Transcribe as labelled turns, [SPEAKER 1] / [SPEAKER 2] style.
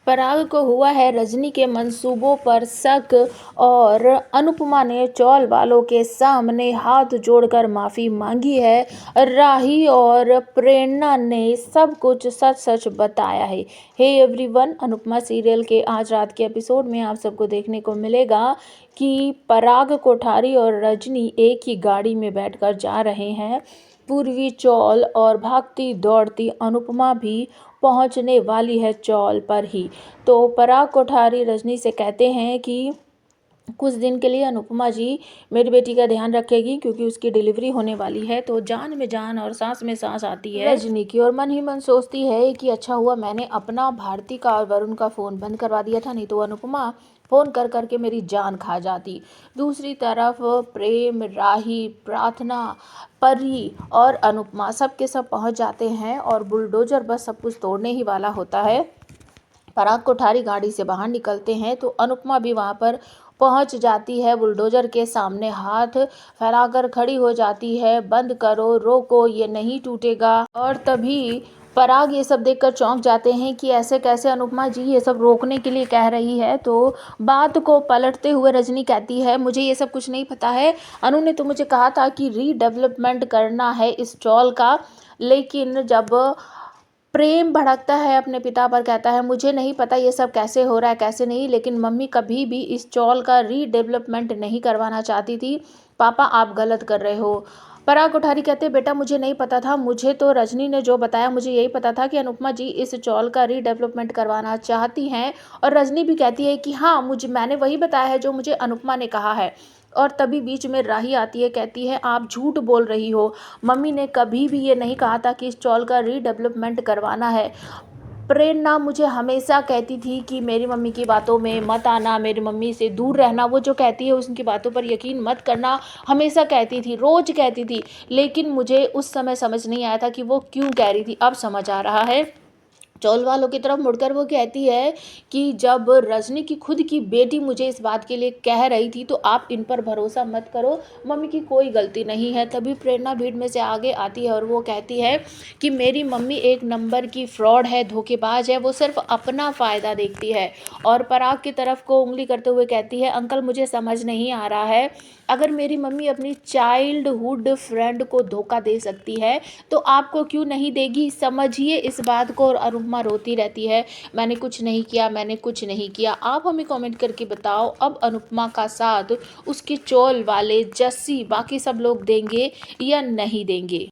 [SPEAKER 1] पराग को हुआ है रजनी के मंसूबों पर शक और अनुपमा ने चौल वालों के सामने हाथ जोड़कर माफ़ी मांगी है। राही और प्रेरणा ने सब कुछ सच सच बताया है। हे एवरीवन, अनुपमा सीरियल के आज रात के एपिसोड में आप सबको देखने को मिलेगा कि पराग कोठारी और रजनी एक ही गाड़ी में बैठकर जा रहे हैं। पूर्वी चौल और भागती दौड़ती अनुपमा भी पहुंचने वाली है चौल पर ही। तो पराग कोठारी रजनी से कहते हैं कि कुछ दिन के लिए अनुपमा जी मेरी बेटी का ध्यान रखेगी, क्योंकि उसकी डिलीवरी होने वाली है। तो जान में जान और सांस में सांस आती है रजनी की, और मन ही मन सोचती है कि अच्छा हुआ मैंने अपना भारती का और वरुण का फ़ोन बंद करवा दिया था, नहीं तो अनुपमा फ़ोन कर करके मेरी जान खा जाती। दूसरी तरफ प्रेम, राही, प्रार्थना, परी और अनुपमा सब के सब पहुंच जाते हैं और बुलडोजर बस सब कुछ तोड़ने ही वाला होता है। पराग कोठारी गाड़ी से बाहर निकलते हैं तो अनुपमा भी वहां पर पहुंच जाती है। बुलडोजर के सामने हाथ फैलाकर खड़ी हो जाती है, बंद करो, रोको, ये नहीं टूटेगा। और तभी पराग ये सब देखकर चौंक जाते हैं कि ऐसे कैसे अनुपमा जी ये सब रोकने के लिए कह रही है। तो बात को पलटते हुए रजनी कहती है, मुझे ये सब कुछ नहीं पता है। अनु ने तो मुझे कहा था कि रीडेवलपमेंट करना है इस चौल का, लेकिन जब प्रेम भड़कता है अपने पिता पर, कहता है मुझे नहीं पता ये सब कैसे हो रहा है कैसे नहीं, लेकिन मम्मी कभी भी इस चौल का रीडेवलपमेंट नहीं करवाना चाहती थी। पापा आप गलत कर रहे हो। पराग कोठारी कहते बेटा मुझे नहीं पता था, मुझे तो रजनी ने जो बताया मुझे यही पता था कि अनुपमा जी इस चौल का रीडेवलपमेंट करवाना चाहती हैं। और रजनी भी कहती है कि हाँ मैंने वही बताया है जो मुझे अनुपमा ने कहा है। और तभी बीच में राही आती है, कहती है आप झूठ बोल रही हो, मम्मी ने कभी भी ये नहीं कहा था कि इस चौल का रीडेवलपमेंट करवाना है। प्रेरणा मुझे हमेशा कहती थी कि मेरी मम्मी की बातों में मत आना, मेरी मम्मी से दूर रहना, वो जो कहती है उनकी बातों पर यकीन मत करना, हमेशा कहती थी, रोज कहती थी। लेकिन मुझे उस समय समझ नहीं आया था कि वो क्यों कह रही थी। अब समझ आ रहा है। चौल वालों की तरफ मुड़कर वो कहती है कि जब रजनी की खुद की बेटी मुझे इस बात के लिए कह रही थी तो आप इन पर भरोसा मत करो, मम्मी की कोई गलती नहीं है। तभी प्रेरणा भीड़ में से आगे आती है और वो कहती है कि मेरी मम्मी एक नंबर की फ्रॉड है, धोखेबाज है, वो सिर्फ अपना फ़ायदा देखती है। और पराग की तरफ को उंगली करते हुए कहती है अंकल मुझे समझ नहीं आ रहा है, अगर मेरी मम्मी अपनी चाइल्डहुड फ्रेंड को धोखा दे सकती है तो आपको क्यों नहीं देगी, समझिए इस बात को। और अनुपमा रोती रहती है, मैंने कुछ नहीं किया, मैंने कुछ नहीं किया। आप हमें कमेंट करके बताओ अब अनुपमा का साथ उसके चौल वाले, जस्सी, बाकी सब लोग देंगे या नहीं देंगे।